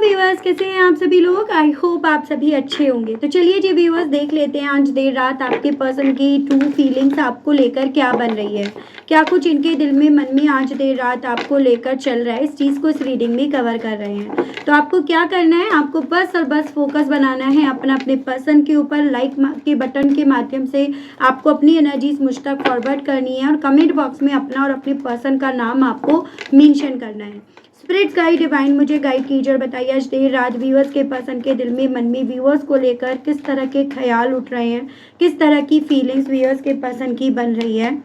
Viewers, कैसे हैं आप सभी लोग। आई होप आप सभी अच्छे होंगे। तो चलिए जी व्यूअर्स, देख लेते हैं आज देर रात आपके पर्सन की ट्रू फीलिंग्स आपको लेकर क्या बन रही है, क्या कुछ इनके दिल में मन में आज देर रात आपको लेकर चल रहा है। इस चीज़ को इस रीडिंग में कवर कर रहे हैं। तो आपको क्या करना है, आपको बस और बस फोकस बनाना है अपने पर्सन के ऊपर। लाइक के बटन के माध्यम से आपको अपनी एनर्जीज मुझ तक फॉरवर्ड करनी है और कमेंट बॉक्स में अपना और अपने पर्सन का नाम आपको मेंशन करना है। स्पिरिट गाइड डिवाइन मुझे गाइड कीजिए और बताइए आज देर रात व्यूअर्स के पर्सन के दिल में मन में व्यूअर्स को लेकर किस तरह के ख्याल उठ रहे हैं, किस तरह की फीलिंग्स व्यूअर्स के पर्सन की बन रही है।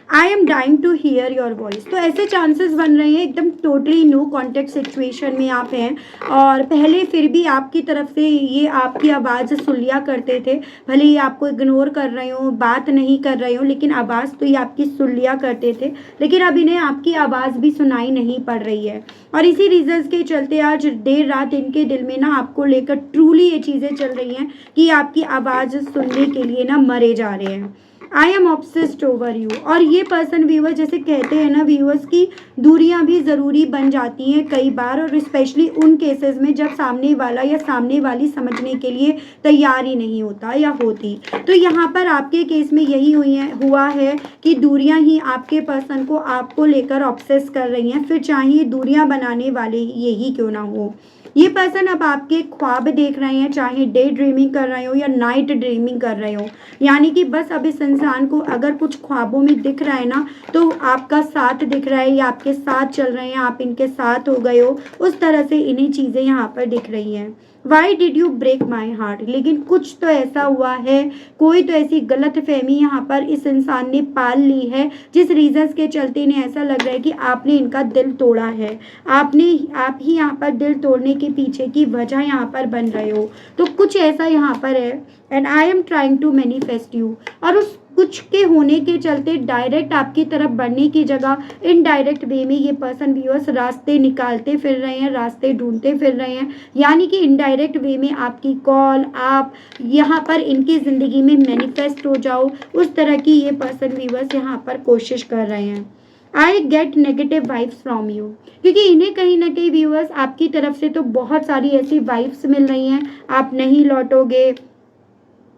I am dying to hear your voice. तो ऐसे चांसेस बन रहे हैं एकदम टोटली नो कॉन्टेक्ट सिचुएशन में आप हैं और पहले फिर भी आपकी तरफ से ये आपकी आवाज़ सुन लिया करते थे। भले ही आपको इग्नोर कर रहे हो, बात नहीं कर रहे हो, लेकिन आवाज़ तो ये आपकी सुन लिया करते थे। लेकिन अब इन्हें आपकी आवाज़ भी सुनाई नहीं पड़ रही है और इसी रीजंस के चलते आज देर रात इनके दिल में ना आपको लेकर ट्रूली ये चीज़ें चल रही हैं कि आपकी आवाज़ सुनने के लिए ना मरे जा रहे हैं। I am obsessed over you. और ये पर्सन व्यूअर जैसे कहते हैं ना व्यूअर्स की दूरियां भी ज़रूरी बन जाती हैं कई बार, और स्पेशली उन केसेस में जब सामने वाला या सामने वाली समझने के लिए तैयार ही नहीं होता या होती। तो यहाँ पर आपके केस में यही हुआ है कि दूरियां ही आपके पर्सन को आपको लेकर ऑब्सेस कर रही हैं, फिर चाहे दूरियां बनाने वाले यही क्यों ना हो। ये पर्सन अब आपके ख्वाब देख रहे हैं, चाहे डे ड्रीमिंग कर रहे हो या नाइट ड्रीमिंग कर रहे हो। यानी कि बस अब इस इंसान को अगर कुछ ख्वाबों में दिख रहा है ना, तो आपका साथ दिख रहा है या आपके साथ चल रहे हैं, आप इनके साथ हो गए हो, उस तरह से इन्हीं चीज़ें यहाँ पर दिख रही हैं। Why did you break my heart. लेकिन कुछ तो ऐसा हुआ है, कोई तो ऐसी गलत फहमी यहाँ पर इस इंसान ने पाल ली है जिस रीजंस के चलते इन्हें ऐसा लग रहा है कि आपने इनका दिल तोड़ा है। आप ही यहाँ पर दिल तोड़ने के पीछे की वजह यहाँ पर बन रहे हो। तो कुछ ऐसा यहाँ पर है। And I am trying to manifest you. और उस कुछ के होने के चलते डायरेक्ट आपकी तरफ बढ़ने की जगह इनडायरेक्ट वे में ये पर्सन व्यूअर्स रास्ते निकालते फिर रहे हैं, रास्ते ढूंढते फिर रहे हैं। यानी कि इनडायरेक्ट वे में आपकी कॉल, आप यहाँ पर इनकी ज़िंदगी में मैनिफेस्ट हो जाओ, उस तरह की ये पर्सन व्यूअर्स यहाँ पर कोशिश कर रहे हैं। I get negative vibes from you. क्योंकि इन्हें कहीं ना कहीं व्यूअर्स आपकी तरफ से तो बहुत सारी ऐसी वाइब्स मिल रही हैं, आप नहीं लौटोगे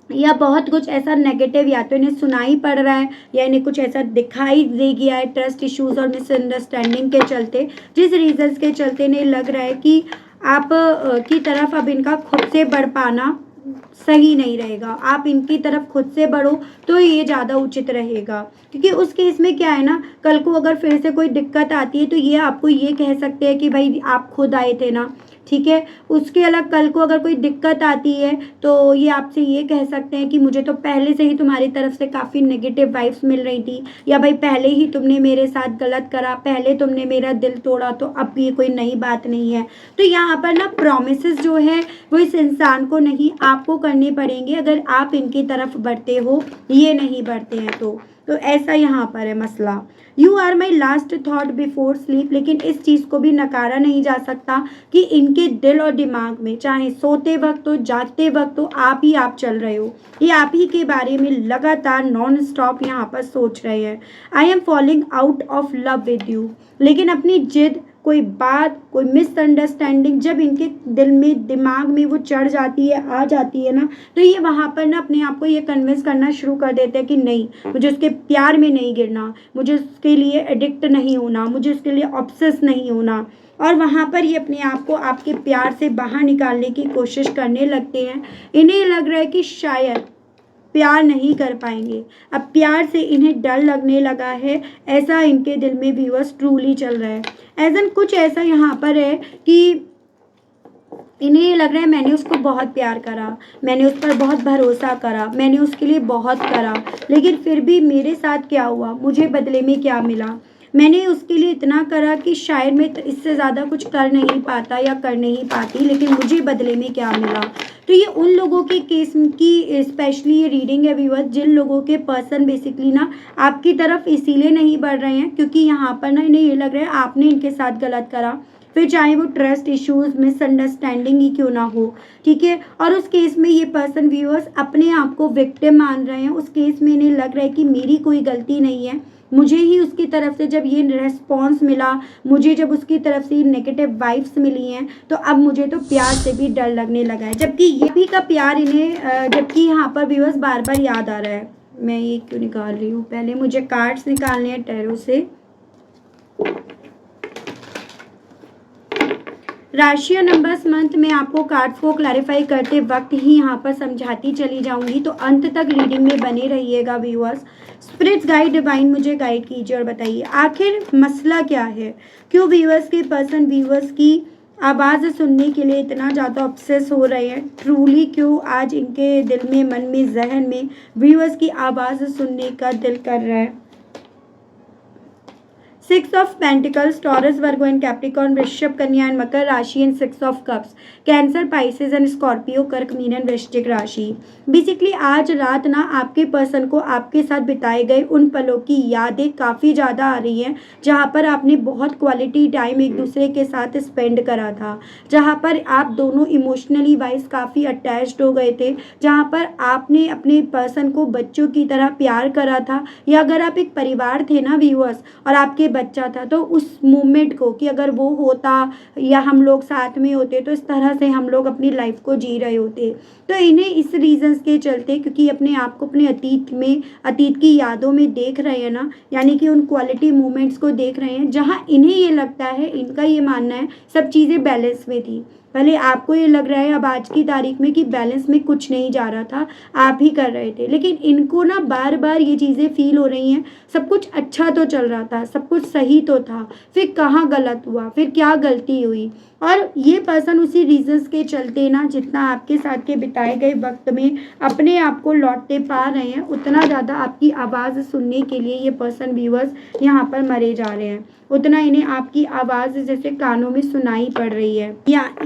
या बहुत कुछ ऐसा नेगेटिव या तो इन्हें सुनाई पड़ रहा है या इन्हें कुछ ऐसा दिखाई दे गया है ट्रस्ट इश्यूज और मिसअंडरस्टैंडिंग के चलते, जिस रीजंस के चलते इन्हें लग रहा है कि आप की तरफ अब इनका खुद से बढ़ पाना सही नहीं रहेगा। आप इनकी तरफ खुद से बढ़ो तो ये ज़्यादा उचित रहेगा। क्योंकि उस केस में क्या है ना, कल को अगर फिर से कोई दिक्कत आती है तो ये आपको ये कह सकते हैं कि भाई आप खुद आए थे ना, ठीक है। उसके अलग कल को अगर कोई दिक्कत आती है तो ये आपसे ये कह सकते हैं कि मुझे तो पहले से ही तुम्हारी तरफ से काफ़ी नेगेटिव वाइब्स मिल रही थी, या भाई पहले ही तुमने मेरे साथ गलत करा, पहले तुमने मेरा दिल तोड़ा, तो अब ये कोई नई बात नहीं है। तो यहाँ पर ना प्रॉमिसेस जो है वो इस इंसान को नहीं आपको करने पड़ेंगे अगर आप इनकी तरफ बढ़ते हो, ये नहीं बढ़ते हैं तो ऐसा यहाँ पर है मसला। You are my last thought before sleep. लेकिन इस चीज़ को भी नकारा नहीं जा सकता कि इनके दिल और दिमाग में चाहे सोते वक्त हो, जागते वक्त हो, आप चल रहे हो। ये आप ही के बारे में लगातार नॉन स्टॉप यहाँ पर सोच रहे हैं। I am falling out of love with you. लेकिन अपनी जिद, कोई बात, कोई मिसअंडरस्टैंडिंग जब इनके दिल में दिमाग में वो चढ़ जाती है, आ जाती है ना, तो ये वहाँ पर ना अपने आप को ये कन्विंस करना शुरू कर देते हैं कि नहीं, मुझे उसके प्यार में नहीं गिरना, मुझे उसके लिए एडिक्ट नहीं होना, मुझे उसके लिए ऑब्सेस नहीं होना। और वहाँ पर ये अपने आप को आपके प्यार से बाहर निकालने की कोशिश करने लगते हैं। इन्हें लग रहा है कि शायद प्यार नहीं कर पाएंगे, अब प्यार से इन्हें डर लगने लगा है। ऐसा इनके दिल में व्यूअर्स ट्रूली चल रहा है। एजन कुछ ऐसा यहाँ पर है कि इन्हें लग रहा है मैंने उसको बहुत प्यार करा, मैंने उस पर बहुत भरोसा करा, मैंने उसके लिए बहुत करा, लेकिन फिर भी मेरे साथ क्या हुआ, मुझे बदले में क्या मिला। मैंने उसके लिए इतना करा कि शायद मैं इससे ज़्यादा कुछ कर नहीं पाता या कर नहीं पाती, लेकिन मुझे बदले में क्या मिला। तो ये उन लोगों के केस की स्पेशली ये रीडिंग है व्यूअर्स, जिन लोगों के पर्सन बेसिकली ना आपकी तरफ इसीलिए नहीं बढ़ रहे हैं क्योंकि यहाँ पर ना इन्हें ये लग रहा है आपने इनके साथ गलत करा, फिर चाहे वो ट्रस्ट इश्यूज, मिसअंडरस्टैंडिंग ही क्यों ना हो, ठीक है। और उस केस में ये पर्सन व्यूअर्स अपने आप को विक्टिम मान रहे हैं। उस केस में इन्हें लग रहा है कि मेरी कोई गलती नहीं है, मुझे ही उसकी तरफ से जब ये रिस्पॉन्स मिला, मुझे जब उसकी तरफ से नेगेटिव वाइब्स मिली हैं, तो अब मुझे तो प्यार से भी डर लगने लगा है। जबकि ये भी का प्यार इन्हें जबकि यहाँ पर व्यूअर्स बार बार याद आ रहा है। मैं ये क्यों निकाल रही हूँ, पहले मुझे कार्ड्स निकालने हैं टैरो से। राशि और नंबर्स मंथ में आपको कार्ड्स को क्लैरिफाई करते वक्त ही यहाँ पर समझाती चली जाऊंगी, तो अंत तक रीडिंग में बने रहिएगा व्यूअर्स। स्पिरिट्स गाइड डिवाइन मुझे गाइड कीजिए और बताइए आखिर मसला क्या है, क्यों व्यूअर्स के पर्सन व्यूअर्स की आवाज़ सुनने के लिए इतना ज़्यादा ऑब्सेस हो रहे हैं। ट्रूली क्यों आज इनके दिल में, मन में, जहन में व्यूअर्स की आवाज़ सुनने का दिल कर रहा है। 6 of pentacles, Taurus, Virgo and Capricorn, वृषभ, कन्या एंड मकर राशि and 6 of cups, cancer, Pisces and Scorpio, कर्क, मीन एंड वृश्चिक राशि। बेसिकली आज रात ना आपके पर्सन को आपके साथ बिताए गए उन पलों की यादें काफ़ी ज़्यादा आ रही हैं, जहाँ पर आपने बहुत क्वालिटी टाइम एक दूसरे के साथ स्पेंड करा था, जहाँ पर आप दोनों इमोशनली वाइज काफ़ी अटैच्ड हो गए थे, जहाँ पर आपने अपने पर्सन को बच्चों की तरह प्यार करा था, या अगर आप एक परिवार थे ना व्यूअर्स और आपके बच्चा था, तो उस मोमेंट को कि अगर वो होता या हम लोग साथ में होते तो इस तरह से हम लोग अपनी लाइफ को जी रहे होते। तो इन्हें इस रीजंस के चलते, क्योंकि अपने आप को अपने अतीत की यादों में देख रहे हैं ना, यानी कि उन क्वालिटी मोमेंट्स को देख रहे हैं जहां इन्हें ये लगता है, इनका ये मानना है सब चीज़ें बैलेंस में थी। भले आपको ये लग रहा है अब आज की तारीख में कि बैलेंस में कुछ नहीं जा रहा था, आप ही कर रहे थे, लेकिन इनको ना बार बार ये चीज़ें फील हो रही हैं। सब कुछ अच्छा तो चल रहा था, सब कुछ सही तो था, फिर कहाँ गलत हुआ, फिर क्या गलती हुई। और ये पर्सन उसी रीजंस के चलते ना जितना आपके साथ के बिताए गए वक्त में अपने आप को लौटते पा रहे हैं, उतना ज़्यादा आपकी आवाज़ सुनने के लिए ये पर्सन व्यूअर्स यहाँ पर मरे जा रहे हैं, उतना इन्हें आपकी आवाज़ जैसे कानों में सुनाई पड़ रही है।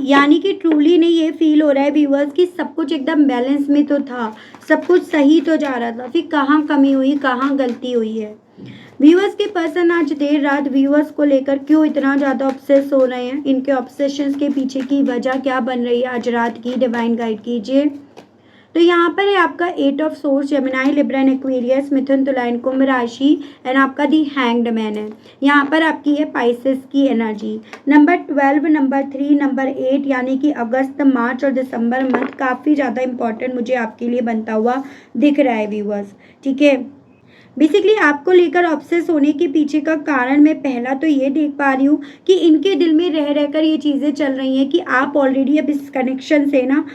यानी कि ट्रूली इन्हें ये फील हो रहा है व्यूअर्स कि सब कुछ एकदम बैलेंस में तो था, सब कुछ सही तो जा रहा था, फिर कहाँ कमी हुई, कहाँ गलती हुई है। व्यूअर्स के पर्सन आज देर रात व्यूअर्स को लेकर क्यों इतना ज़्यादा ऑब्सेस हो रहे हैं, इनके ऑब्सेशंस के पीछे की वजह क्या बन रही है आज रात की, डिवाइन गाइड कीजिए। तो यहाँ पर है आपका 8 of swords, Gemini, Libra and Aquarius, मिथुन, तुला एंड कुंभ राशि एंड आपका दी हैंग्ड मैन है। यहाँ पर आपकी है पाइसेस की एनर्जी। नंबर 12, नंबर 3, नंबर 8 यानी कि अगस्त, मार्च और दिसंबर मंथ काफ़ी ज़्यादा इंपॉर्टेंट मुझे आपके लिए बनता हुआ दिख रहा है व्यूअर्स, ठीक है। बेसिकली आपको लेकर ऑब्सेस होने के पीछे का कारण मैं पहला तो ये देख पा रही हूँ कि इनके दिल में रह रहकर ये चीज़ें चल रही हैं कि आप ऑलरेडी अब इस कनेक्शन से ना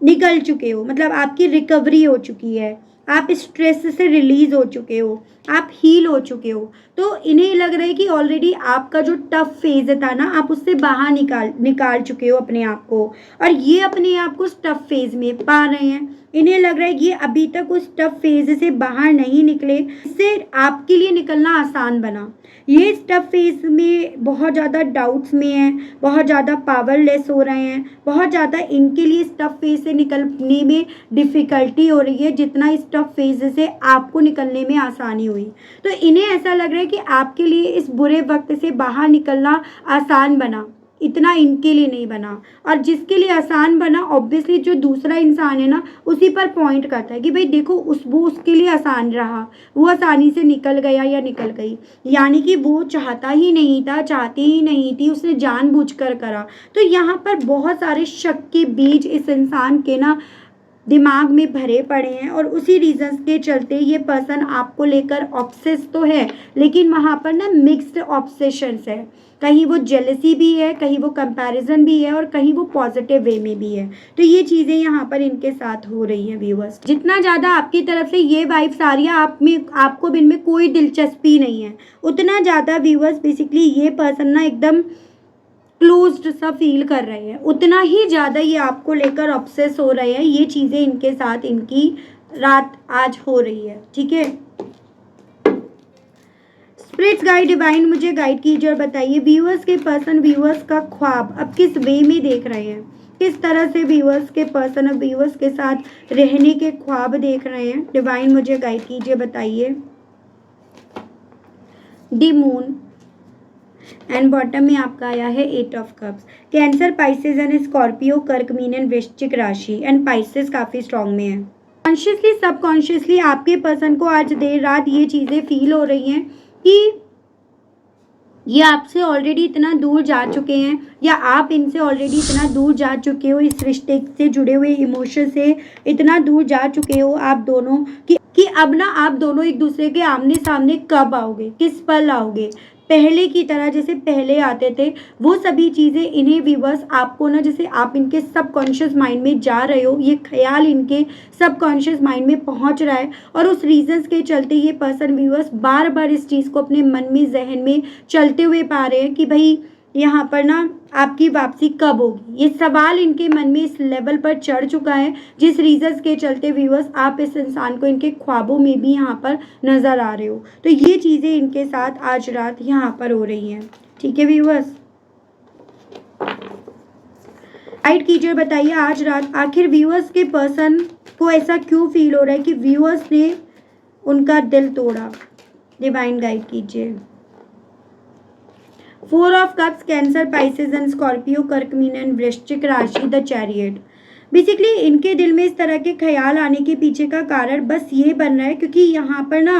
निकल चुके हो, मतलब आपकी रिकवरी हो चुकी है, आप स्ट्रेस से रिलीज हो चुके हो, आप हील हो चुके हो। तो इन्हें लग रहा है कि ऑलरेडी आपका जो टफ फेज था ना, आप उससे बाहर निकाल चुके हो अपने आप को, और ये अपने आप को उस टफ फेज में पा रहे हैं। इन्हें लग रहा है ये अभी तक उस टफ फेज से बाहर नहीं निकले, इससे आपके लिए निकलना आसान बना। ये इस टफ फेज में बहुत ज़्यादा डाउट्स में हैं, बहुत ज़्यादा पावरलेस हो रहे हैं, बहुत ज़्यादा इनके लिए इस टफ फेज से निकलने में डिफ़िकल्टी हो रही है जितना इस टफ फेज से आपको निकलने में आसानी हुई। तो इन्हें ऐसा लग रहा है कि आपके लिए इस बुरे वक्त से बाहर निकलना आसान बना, इतना इनके लिए नहीं बना। और जिसके लिए आसान बना, ऑब्वियसली जो दूसरा इंसान है ना, उसी पर पॉइंट करता है कि भाई देखो वो उसके लिए आसान रहा, वो आसानी से निकल गया या निकल गई, यानी कि वो चाहता ही नहीं था, चाहती ही नहीं थी, उसने जानबूझकर करा। तो यहाँ पर बहुत सारे शक के बीज इस इंसान के ना दिमाग में भरे पड़े हैं, और उसी रीजंस के चलते ये पर्सन आपको लेकर ऑब्सेस तो है, लेकिन वहाँ पर ना मिक्स्ड ऑब्सेशंस है। कहीं वो जेलसी भी है, कहीं वो कंपैरिजन भी है, और कहीं वो पॉजिटिव वे में भी है। तो ये चीज़ें यहाँ पर इनके साथ हो रही हैं व्यूअर्स। जितना ज़्यादा आपकी तरफ से ये वाइब्स आ रही है, आपको इनमें कोई दिलचस्पी नहीं है, उतना ज़्यादा व्यूअर्स बेसिकली ये पर्सन ना एकदम क्लोज्ड सा फील कर रहे हैं, उतना ही ज़्यादा ये आपको लेकर ऑब्सेस हो रहे हैं। ये चीज़ें इनके साथ इनकी रात आज हो रही है, ठीक है। स्पिरिट्स गाइड डिवाइन मुझे गाइड कीजिए और बताइए व्यूअर्स के पर्सन व्यूअर्स का ख्वाब अब किस वे में देख रहे हैं, किस तरह से व्यूअर्स के पर्सन अब व्यूअर्स के साथ रहने के ख्वाब देख रहे हैं। डिवाइन मुझे गाइड कीजिए, बताइए। दी मून एंड बॉटम में आपका आया है 8 of cups, cancer, Pisces and Scorpio, कर्क, मीन एंड वृश्चिक राशि एंड पाइसेस काफ़ी स्ट्रॉन्ग में है। कॉन्शियसली सबकॉन्शियसली आपके पर्सन को आज देर रात ये चीज़ें फील हो रही हैं कि ये आपसे ऑलरेडी इतना दूर जा चुके हैं या आप इनसे ऑलरेडी इतना दूर जा चुके हो, इस रिश्ते से जुड़े हुए इमोशन से इतना दूर जा चुके हो आप दोनों कि अब ना आप दोनों एक दूसरे के आमने सामने कब आओगे, किस पल आओगे, पहले की तरह जैसे पहले आते थे, वो सभी चीज़ें इन्हें व्यूअर्स आपको ना, जैसे आप इनके सबकॉन्शियस माइंड में जा रहे हो, ये ख्याल इनके सबकॉन्शियस माइंड में पहुंच रहा है और उस रीजंस के चलते ये पर्सन व्यूअर्स बार बार इस चीज़ को अपने मन में, जहन में चलते हुए पा रहे हैं कि भाई यहाँ पर ना आपकी वापसी कब होगी। ये सवाल इनके मन में इस लेवल पर चढ़ चुका है, जिस रीजंस के चलते व्यूअर्स आप इस इंसान को इनके ख्वाबों में भी यहाँ पर नज़र आ रहे हो। तो ये चीज़ें इनके साथ आज रात यहाँ पर हो रही हैं। ठीक है व्यूअर्स, गाइड कीजिए, बताइए आज रात आखिर व्यूअर्स के पर्सन को ऐसा क्यों फील हो रहा है कि व्यूअर्स ने उनका दिल तोड़ा। डिवाइन गाइड कीजिए। 4 of cups, cancer, Pisces and Scorpio, कर्क, मीन एंड वृश्चिक राशि, द चैरियट। बेसिकली इनके दिल में इस तरह के ख्याल आने के पीछे का कारण बस ये बन रहा है क्योंकि यहाँ पर ना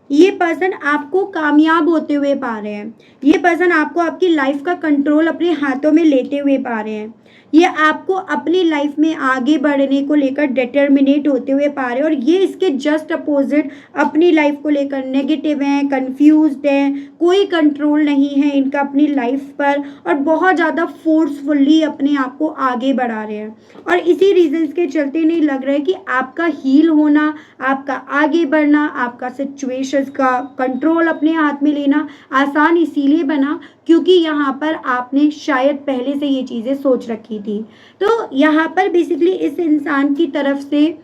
ये पर्सन आपको कामयाब होते हुए पा रहे हैं। ये पर्सन आपको आपकी लाइफ का कंट्रोल अपने हाथों में लेते हुए पा रहे हैं। ये आपको अपनी लाइफ में आगे बढ़ने को लेकर डिटर्मिनेट होते हुए पा रहे हैं और ये इसके जस्ट अपोजिट अपनी लाइफ को लेकर नेगेटिव हैं, कंफ्यूज्ड हैं, कोई कंट्रोल नहीं है इनका अपनी लाइफ पर और बहुत ज़्यादा फोर्सफुली अपने आप को आगे बढ़ा रहे हैं। और इसी रीजंस के चलते नहीं लग रहा है कि आपका हील होना, आपका आगे बढ़ना, आपका सिचुएशंस का कंट्रोल अपने हाथ में लेना आसान इसीलिए बना क्योंकि यहाँ पर आपने शायद पहले से ये चीज़ें सोच रखी थी। तो यहाँ पर बेसिकली इस इंसान की तरफ से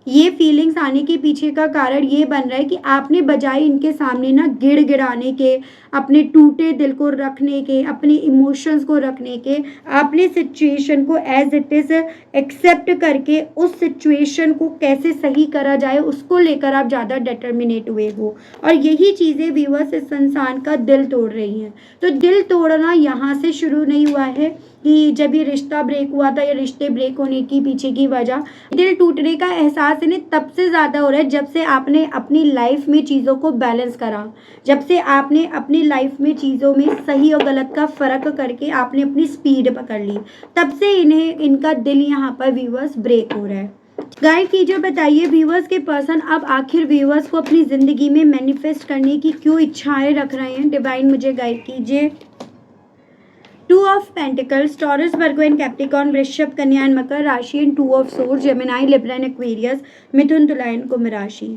ये फीलिंग्स आने के पीछे का कारण ये बन रहा है कि आपने बजाय इनके सामने ना गिड़गिड़ाने के, अपने टूटे दिल को रखने के, अपने इमोशंस को रखने के, आपने सिचुएशन को एज इट इज़ एक्सेप्ट करके उस सिचुएशन को कैसे सही करा जाए उसको लेकर आप ज़्यादा डिटर्मिनेट हुए हो और यही चीज़ें व्यूअर्स इस इंसान का दिल तोड़ रही हैं। तो दिल तोड़ना यहाँ से शुरू नहीं हुआ है कि जब ये रिश्ता ब्रेक हुआ था या रिश्ते ब्रेक होने की पीछे की वजह, दिल टूटने का एहसास इन्हें तब से ज़्यादा हो रहा है जब से आपने अपनी लाइफ में चीज़ों को बैलेंस करा, जब से आपने अपनी लाइफ में चीज़ों में सही और गलत का फ़र्क करके आपने अपनी स्पीड पकड़ ली, तब से इन्हें इनका दिल यहाँ पर व्यूअर्स ब्रेक हो रहा है। गाइड कीजिए, बताइए व्यूअर्स के पर्सन अब आखिर व्यूअर्स को अपनी ज़िंदगी में मैनिफेस्ट करने की क्यों इच्छाएं रख रहे हैं। डिवाइन मुझे गाइड कीजिए। 2 of pentacles, Taurus, Virgo and Capricorn, वृषभ, कन्या एंड मकर राशि and 2 of sword, Gemini, Libra and Aquarius, मिथुन, तुला एंड कुंभ राशि।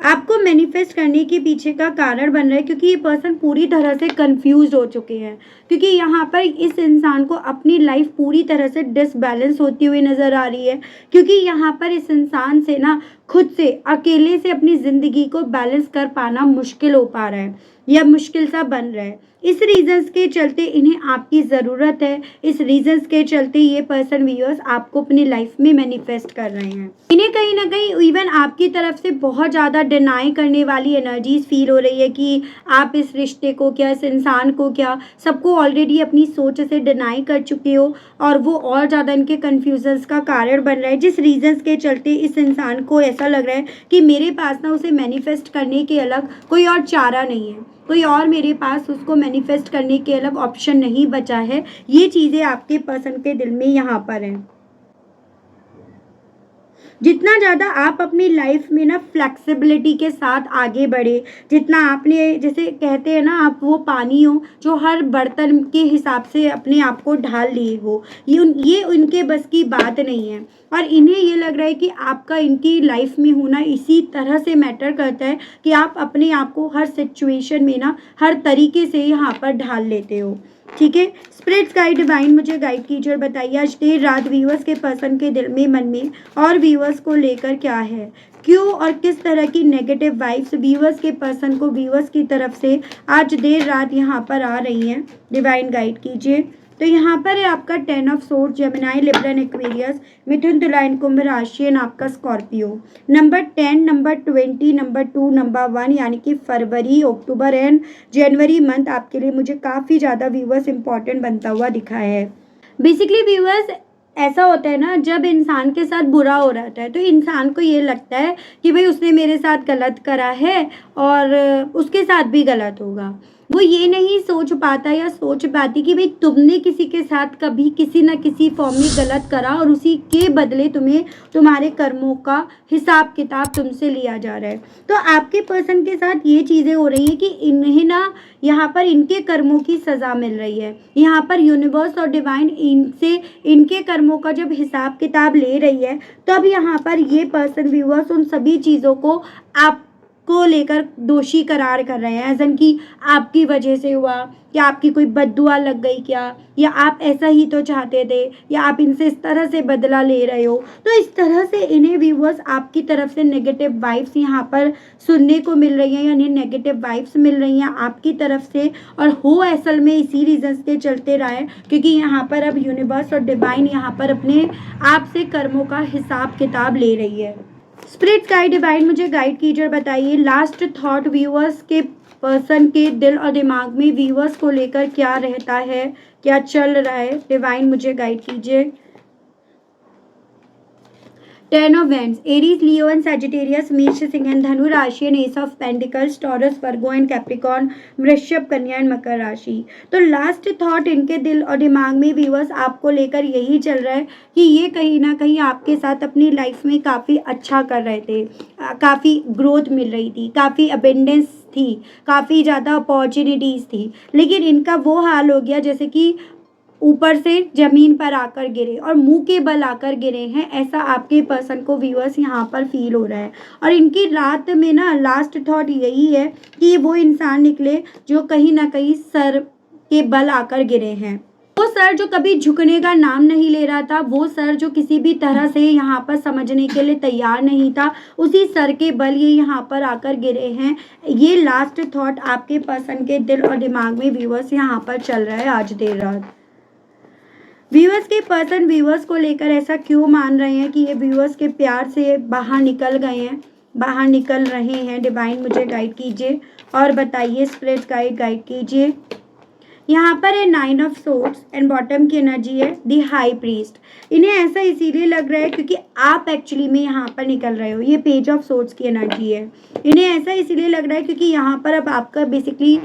आपको मैनिफेस्ट करने के पीछे का कारण बन रहा है क्योंकि ये पर्सन पूरी तरह से कंफ्यूज हो चुके हैं क्योंकि यहाँ पर इस इंसान को अपनी लाइफ पूरी तरह से डिसबैलेंस होती हुई नज़र आ रही है क्योंकि यहाँ पर इस इंसान से ना खुद से अकेले से अपनी ज़िंदगी को बैलेंस कर पाना मुश्किल हो पा रहा है या मुश्किल सा बन रहा है। इस रीजंस के चलते इन्हें आपकी ज़रूरत है। इस रीजंस के चलते ये पर्सन व्यूअर्स आपको अपनी लाइफ में मैनिफेस्ट कर रहे हैं। इन्हें कहीं ना कहीं इवन आपकी तरफ से बहुत ज़्यादा डिनाई करने वाली एनर्जीज फील हो रही है कि आप इस रिश्ते को क्या, इस इंसान को क्या, सबको ऑलरेडी अपनी सोच से डिनाई कर चुके हो और वो और ज़्यादा इनके कन्फ्यूजन्स का कारण बन रहा है जिस रीजंस के चलते इस इंसान को ऐसा लग रहा है कि मेरे पास ना उसे मैनिफेस्ट करने के अलग कोई और चारा नहीं है, कोई और मेरे पास उसको मैनिफेस्ट करने के अलग ऑप्शन नहीं बचा है। ये चीज़ें आपके पर्सन के दिल में यहाँ पर हैं। जितना ज़्यादा आप अपनी लाइफ में ना फ्लेक्सिबिलिटी के साथ आगे बढ़े, जितना आपने, जैसे कहते हैं ना, आप वो पानी हो जो हर बर्तन के हिसाब से अपने आप को ढाल लिए हो, ये उनके बस की बात नहीं है और इन्हें ये लग रहा है कि आपका इनकी लाइफ में होना इसी तरह से मैटर करता है कि आप अपने आप को हर सिचुएशन में ना हर तरीके से यहाँ पर ढाल लेते हो। ठीक है, स्पिरिट्स गाइड, डिवाइन मुझे गाइड कीजिए और बताइए आज देर रात व्यूअर्स के पर्सन के दिल में, मन में और व्यूअर्स को लेकर क्या है, क्यों और किस तरह की नेगेटिव वाइब्स व्यूअर्स के पर्सन को व्यूअर्स की तरफ से आज देर रात यहाँ पर आ रही हैं। डिवाइन गाइड कीजिए। तो यहाँ पर है आपका 10 of sword, Gemini, Libra and Aquarius, मिथुन, तुला एंड कुंभ राशि एंड आपका Scorpio. Number 10, number 20, number 2, number 1 यानी कि फरवरी, अक्टूबर एंड जनवरी मंथ आपके लिए मुझे काफ़ी ज़्यादा व्यूअर्स इंपॉर्टेंट बनता हुआ दिखा है। बेसिकली व्यूअर्स ऐसा होता है ना, जब इंसान के साथ बुरा हो रहा है तो इंसान को ये लगता है कि भाई उसने मेरे साथ गलत करा है और उसके साथ भी गलत होगा। वो ये नहीं सोच पाता या सोच पाती कि भाई तुमने किसी के साथ कभी किसी ना किसी फॉर्म में गलत करा और उसी के बदले तुम्हें तुम्हारे कर्मों का हिसाब किताब तुमसे लिया जा रहा है। तो आपके पर्सन के साथ ये चीज़ें हो रही हैं कि इन्हें ना यहाँ पर इनके कर्मों की सज़ा मिल रही है। यहाँ पर यूनिवर्स और डिवाइन इनसे इनके कर्मों का जब हिसाब किताब ले रही है, तब यहाँ पर ये पर्सन व्यूअर्स उन सभी चीज़ों को आपको लेकर दोषी करार कर रहे हैं, एजन कि आपकी वजह से हुआ, या आपकी कोई बद्दुआ लग गई क्या, या आप ऐसा ही तो चाहते थे, या आप इनसे इस तरह से बदला ले रहे हो। तो इस तरह से इन्हें व्यूअर्स आपकी तरफ से नेगेटिव वाइब्स यहाँ पर सुनने को मिल रही हैं, या इन्हें नेगेटिव वाइब्स मिल रही हैं आपकी तरफ से, और हो असल में इसी रीजंस के चलते रहा है, क्योंकि यहाँ पर अब यूनिवर्स और डिवाइन यहाँ पर अपने आप से कर्मों का हिसाब किताब ले रही है। स्पिरिट गाइड डिवाइन मुझे गाइड कीजिए और बताइए लास्ट थॉट व्यूअर्स के पर्सन के दिल और दिमाग में व्यूअर्स को लेकर क्या रहता है, क्या चल रहा है। डिवाइन मुझे गाइड कीजिए। 10 of Wands, Aries, Leo and Sagittarius, मेष, सिंह एंड धनु राशि and S of pentacles, Taurus, Virgo and Capricorn, वृषभ, कन्या एंड मकर राशि। तो लास्ट थॉट इनके दिल और दिमाग में व्यूअर्स आपको लेकर यही चल रहा है कि ये कहीं ना कहीं आपके साथ अपनी लाइफ में काफ़ी अच्छा कर रहे थे, काफ़ी ग्रोथ मिल रही थी, काफ़ी अबेंडेंस थी, काफ़ी ज़्यादा अपॉर्चुनिटीज़ थी, लेकिन इनका वो हाल हो गया जैसे कि ऊपर से जमीन पर आकर गिरे और मुंह के बल आकर गिरे हैं, ऐसा आपके पर्सन को व्यूअर्स यहाँ पर फील हो रहा है। और इनकी रात में ना लास्ट थॉट यही है कि वो इंसान निकले जो कहीं ना कहीं सर के बल आकर गिरे हैं। वो सर जो कभी झुकने का नाम नहीं ले रहा था, वो सर जो किसी भी तरह से यहाँ पर समझने के लिए तैयार नहीं था, उसी सर के बल ये यहाँ पर आकर गिरे हैं। ये लास्ट थॉट आपके पर्सन के दिल और दिमाग में व्यूअर्स यहाँ पर चल रहा है आज देर रात। व्यूअर्स के पर्सन व्यूअर्स को लेकर ऐसा क्यों मान रहे हैं कि ये व्यूअर्स के प्यार से बाहर निकल गए हैं, बाहर निकल रहे हैं। डिवाइन मुझे गाइड कीजिए और बताइए, स्पिरिट गाइड कीजिए। यहाँ पर है 9 ऑफ सोर्ड्स एंड बॉटम की एनर्जी है द हाई प्रीस्ट। इन्हें ऐसा इसीलिए लग रहा है क्योंकि आप एक्चुअली में यहाँ पर निकल रहे हो। ये पेज ऑफ सोर्ड्स की एनर्जी है। इन्हें ऐसा इसीलिए लग रहा है क्योंकि यहाँ पर अब आपका बेसिकली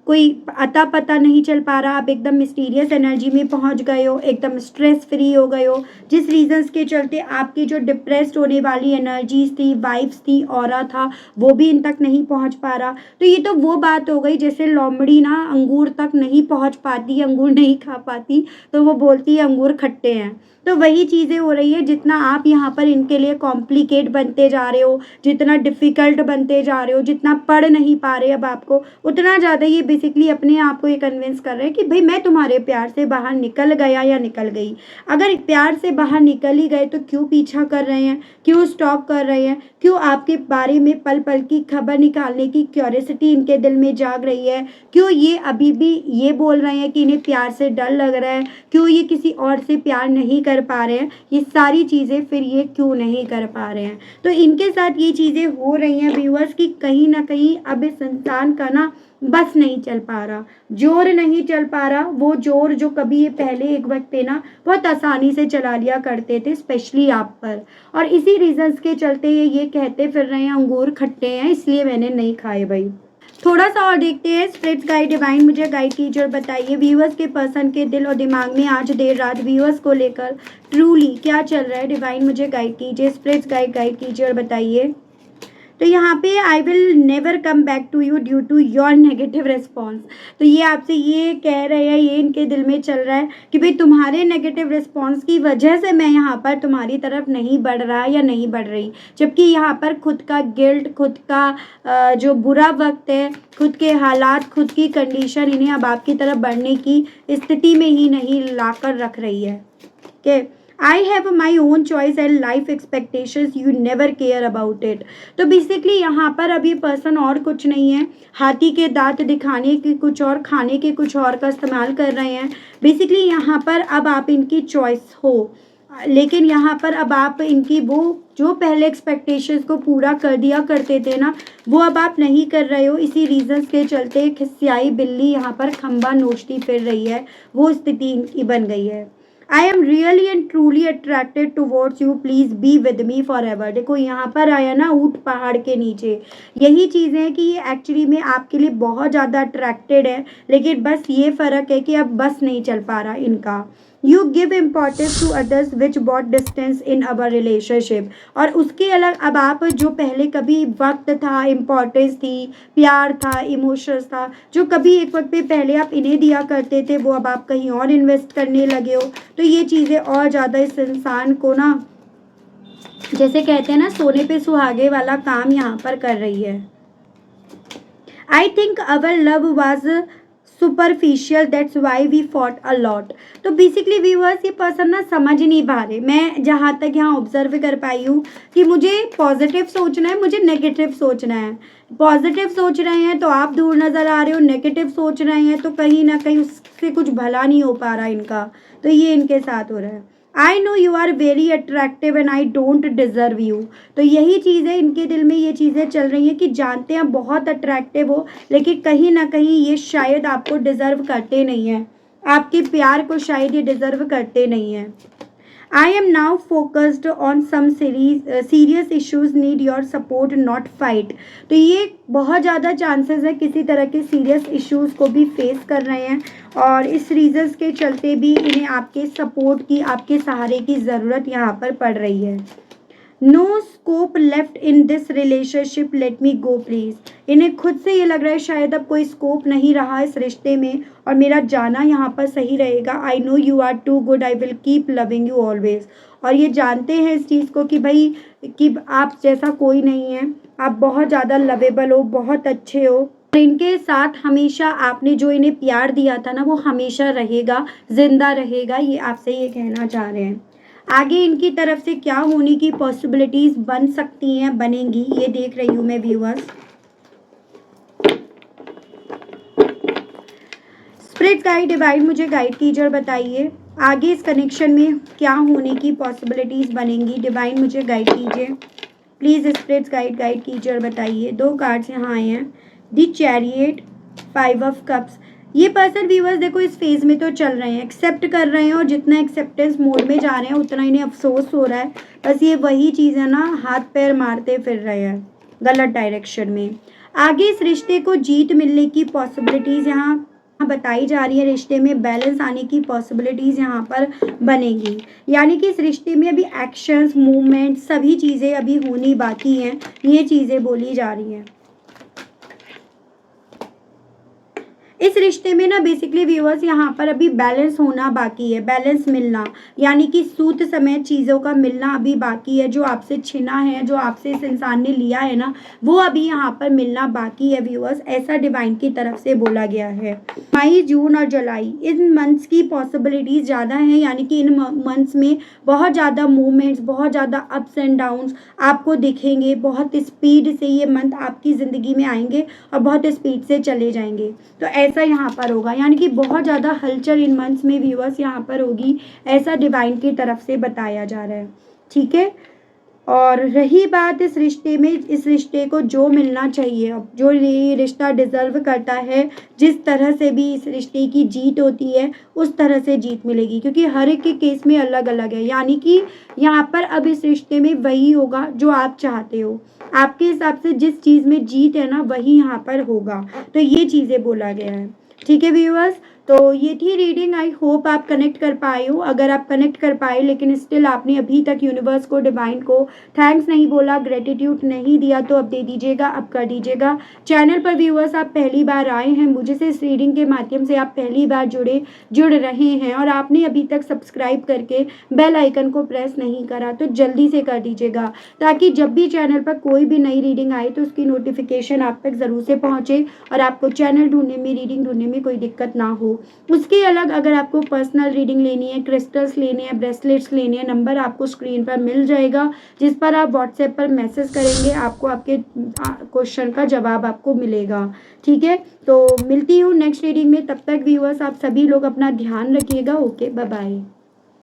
कोई अता पता नहीं चल पा रहा, आप एकदम मिस्टीरियस एनर्जी में पहुँच गए हो, एकदम स्ट्रेस फ्री हो गए हो, जिस रीजंस के चलते आपकी जो डिप्रेस्ड होने वाली एनर्जीज थी, वाइब्स थी, ऑरा था, वो भी इन तक नहीं पहुँच पा रहा। तो ये तो वो बात हो गई जैसे लोमड़ी ना अंगूर तक नहीं पहुँच पाती, अंगूर नहीं खा पाती, तो वो बोलती है अंगूर खट्टे हैं। तो वही चीज़ें हो रही है। जितना आप यहाँ पर इनके लिए कॉम्प्लिकेट बनते जा रहे हो, जितना डिफ़िकल्ट बनते जा रहे हो, जितना पढ़ नहीं पा रहे अब आपको, उतना ज़्यादा ये बेसिकली अपने आप को ये कन्विंस कर रहे हैं कि भाई मैं तुम्हारे प्यार से बाहर निकल गया या निकल गई। अगर प्यार से बाहर निकल ही गए तो क्यों पीछा कर रहे हैं, क्यों स्टॉप कर रहे हैं, क्यों आपके बारे में पल पल की खबर निकालने की क्यूरियोसिटी इनके दिल में जाग रही है, क्यों ये अभी भी ये बोल रहे हैं कि इन्हें प्यार से डर लग रहा है, क्यों ये किसी और से प्यार नहीं कर पा रहे हैं। ये सारी चीज़ें फिर ये क्यों नहीं कर पा रहे हैं। तो इनके साथ ये चीज़ें हो रही हैं व्यूअर्स कि कहीं ना कहीं अब इस इंसान का ना बस नहीं चल पा रहा, जोर नहीं चल पा रहा। वो जोर जो कभी ये पहले एक वक्त पे ना बहुत आसानी से चला लिया करते थे, स्पेशली आप पर, और इसी रीजंस के चलते ये कहते फिर रहे हैं अंगूर खट्टे हैं इसलिए मैंने नहीं खाए। भाई थोड़ा सा और देखते हैं। स्पिरिट गाइड डिवाइन मुझे गाइड कीजिए और बताइए व्यूअर्स के पर्सन के दिल और दिमाग में आज देर रात व्यूअर्स को लेकर ट्रूली क्या चल रहा है। डिवाइन मुझे गाइड कीजिए, स्पिरिट गाइड कीजिए और बताइए। तो यहाँ पे I will never come back to you due to your negative response. तो ये आपसे ये कह रहे हैं, ये इनके दिल में चल रहा है कि भाई तुम्हारे नेगेटिव रिस्पॉन्स की वजह से मैं यहाँ पर तुम्हारी तरफ नहीं बढ़ रहा या नहीं बढ़ रही। जबकि यहाँ पर खुद का गिल्ट, खुद का जो बुरा वक्त है, खुद के हालात, खुद की कंडीशन इन्हें अब आपकी तरफ बढ़ने की स्थिति में ही नहीं ला कर रख रही है। कि I have my own choice and life expectations, you never care about it। तो बेसिकली यहाँ पर अभी पर्सन और कुछ नहीं है, हाथी के दांत दिखाने के कुछ और, खाने के कुछ और का इस्तेमाल कर रहे हैं। बेसिकली यहाँ पर अब आप इनकी चॉइस हो, लेकिन यहाँ पर अब आप इनकी वो जो पहले एक्सपेक्टेशंस को पूरा कर दिया करते थे ना, वो अब आप नहीं कर रहे हो। इसी रीजंस के चलते खिसियाई बिल्ली यहाँ पर खंबा नोचती फिर रही है, वो स्थिति इनकी बन गई है। I am really and truly attracted towards you, please be with me for ever. देखो यहाँ पर आया ना ऊंट पहाड़ के नीचे, यही चीज़ें हैं कि ये एक्चुअली में आपके लिए बहुत ज़्यादा अट्रैक्टेड है, लेकिन बस ये फ़र्क है कि अब बस नहीं चल पा रहा इनका। You give importance to others which bought distance in our relationship. और उसके अलग अब आप जो पहले कभी वक्त था, इम्पोर्टेंस थी, प्यार था, इमोशंस था, जो कभी एक वक्त पे पहले आप इन्हें दिया करते थे, वो अब आप कहीं और इन्वेस्ट करने लगे हो। तो ये चीज़ें और ज़्यादा इस इंसान को ना, जैसे कहते हैं ना, सोने पे सुहागे वाला काम यहाँ पर कर रही है। I think our love was superficial, that's why we fought a lot. तो बेसिकली व्यूअर्स ये पर्सन ना समझ नहीं पा रहे। मैं जहाँ तक यहाँ ऑब्जर्व कर पाई हूँ कि मुझे पॉजिटिव सोचना है, मुझे नेगेटिव सोचना है। पॉजिटिव सोच रहे हैं तो आप दूर नज़र आ रहे हो, नेगेटिव सोच रहे हैं तो कहीं ना कहीं उससे कुछ भला नहीं हो पा रहा इनका। तो ये इनके साथ हो रहा है। I know you are very attractive and I don't deserve you. तो यही चीज़ें इनके दिल में, ये चीज़ें चल रही हैं कि जानते हैं बहुत अट्रैक्टिव हो, लेकिन कहीं ना कहीं ये शायद आपको डिज़र्व करते नहीं हैं, आपके प्यार को शायद ये डिज़र्व करते नहीं हैं। I am now focused on some serious issues need your support not fight। तो ये बहुत ज़्यादा चांसेस है किसी तरह के सीरियस इश्यूज को भी फेस कर रहे हैं, और इस रीजंस के चलते भी इन्हें आपके सपोर्ट की, आपके सहारे की ज़रूरत यहाँ पर पड़ रही है। No scope left in this relationship, let me go please. इन्हें खुद से ये लग रहा है शायद अब कोई स्कोप नहीं रहा इस रिश्ते में और मेरा जाना यहाँ पर सही रहेगा। I know you are too good, I will keep loving you always. और ये जानते हैं इस चीज़ को कि भाई कि आप जैसा कोई नहीं है, आप बहुत ज़्यादा लवेबल हो, बहुत अच्छे हो। इनके साथ हमेशा आपने जो इन्हें प्यार दिया था ना, वो हमेशा रहेगा, जिंदा रहेगा, ये आपसे ये कहना चाह रहे हैं। आगे इनकी तरफ से क्या होने की पॉसिबिलिटीज बन सकती हैं, बनेंगी, ये देख रही हूँ मैं व्यूअर्स। स्पिरिट गाइड डिवाइन मुझे गाइड कीजिए और बताइए आगे इस कनेक्शन में क्या होने की पॉसिबिलिटीज बनेंगी। डिवाइन मुझे गाइड कीजिए प्लीज़, स्पिरिट गाइड कीजिए और बताइए। 2 कार्ड्स यहाँ आए हैं, द चैरियट, 5 ऑफ कप्स। ये पर्सन व्यूअर्स देखो इस फेज में तो चल रहे हैं, एक्सेप्ट कर रहे हैं, और जितना एक्सेप्टेंस मोड में जा रहे हैं उतना इन्हें अफसोस हो रहा है। बस ये वही चीज़ है ना, हाथ पैर मारते फिर रहे हैं गलत डायरेक्शन में। आगे इस रिश्ते को जीत मिलने की पॉसिबिलिटीज़ यहाँ बताई जा रही है, रिश्ते में बैलेंस आने की पॉसिबिलिटीज़ यहाँ पर बनेगी। यानी कि इस रिश्ते में अभी एक्शंस, मूवमेंट, सभी चीज़ें अभी होनी बाकी हैं, ये चीज़ें बोली जा रही हैं। इस रिश्ते में ना बेसिकली व्यूअर्स यहाँ पर अभी बैलेंस होना बाकी है, बैलेंस मिलना, यानी कि सूत समेत चीज़ों का मिलना अभी बाकी है। जो आपसे छिना है, जो आपसे इस इंसान ने लिया है ना, वो अभी यहाँ पर मिलना बाकी है व्यूअर्स, ऐसा डिवाइन की तरफ से बोला गया है। मई, जून और जुलाई, इन मंथ्स की पॉसिबिलिटीज़ ज़्यादा हैं, यानी कि इन मंथ्स में बहुत ज़्यादा मूवमेंट्स, बहुत ज़्यादा अप्स एंड डाउन्स आपको दिखेंगे। बहुत स्पीड से ये मंथ आपकी ज़िंदगी में आएंगे और बहुत स्पीड से चले जाएंगे। तो ऐसा यहाँ पर होगा, यानी कि बहुत ज़्यादा हलचल इन मंथ्स में व्यूअर्स यहाँ पर होगी, ऐसा डिवाइन की तरफ से बताया जा रहा है। ठीक है, और रही बात इस रिश्ते में, इस रिश्ते को जो मिलना चाहिए, अब जो ये रिश्ता डिज़र्व करता है, जिस तरह से भी इस रिश्ते की जीत होती है उस तरह से जीत मिलेगी, क्योंकि हर एक के केस में अलग अलग है। यानी कि यहाँ पर अब इस रिश्ते में वही होगा जो आप चाहते हो, आपके हिसाब से जिस चीज़ में जीत है ना वही यहाँ पर होगा। तो ये चीज़ें बोला गया है। ठीक है व्यूअर्स, तो ये थी रीडिंग। आई होप आप कनेक्ट कर पाए हो। अगर आप कनेक्ट कर पाए लेकिन स्टिल आपने अभी तक यूनिवर्स को, डिवाइन को थैंक्स नहीं बोला, ग्रेटिट्यूड नहीं दिया, तो अब दे दीजिएगा, अब कर दीजिएगा। चैनल पर व्यूअर्स आप पहली बार आए हैं, मुझे से इस रीडिंग के माध्यम से आप पहली बार जुड़ रहे हैं और आपने अभी तक सब्सक्राइब करके बेल आइकन को प्रेस नहीं करा तो जल्दी से कर दीजिएगा, ताकि जब भी चैनल पर कोई भी नई रीडिंग आए तो उसकी नोटिफिकेशन आप तक ज़रूर से पहुँचे और आपको चैनल ढूंढने में, रीडिंग ढूंढने में कोई दिक्कत ना हो। उसके अलग अगर आपको पर्सनल रीडिंग लेनी है, क्रिस्टल्स लेने हैं, ब्रेसलेट्स लेने हैं, नंबर आपको स्क्रीन पर मिल जाएगा, जिस पर आप व्हाट्सएप पर मैसेज करेंगे, आपको आपके क्वेश्चन का जवाब आपको मिलेगा। ठीक है, तो मिलती हूँ नेक्स्ट रीडिंग में, तब तक व्यूअर्स आप सभी लोग अपना ध्यान रखिएगा। Okay, bye bye.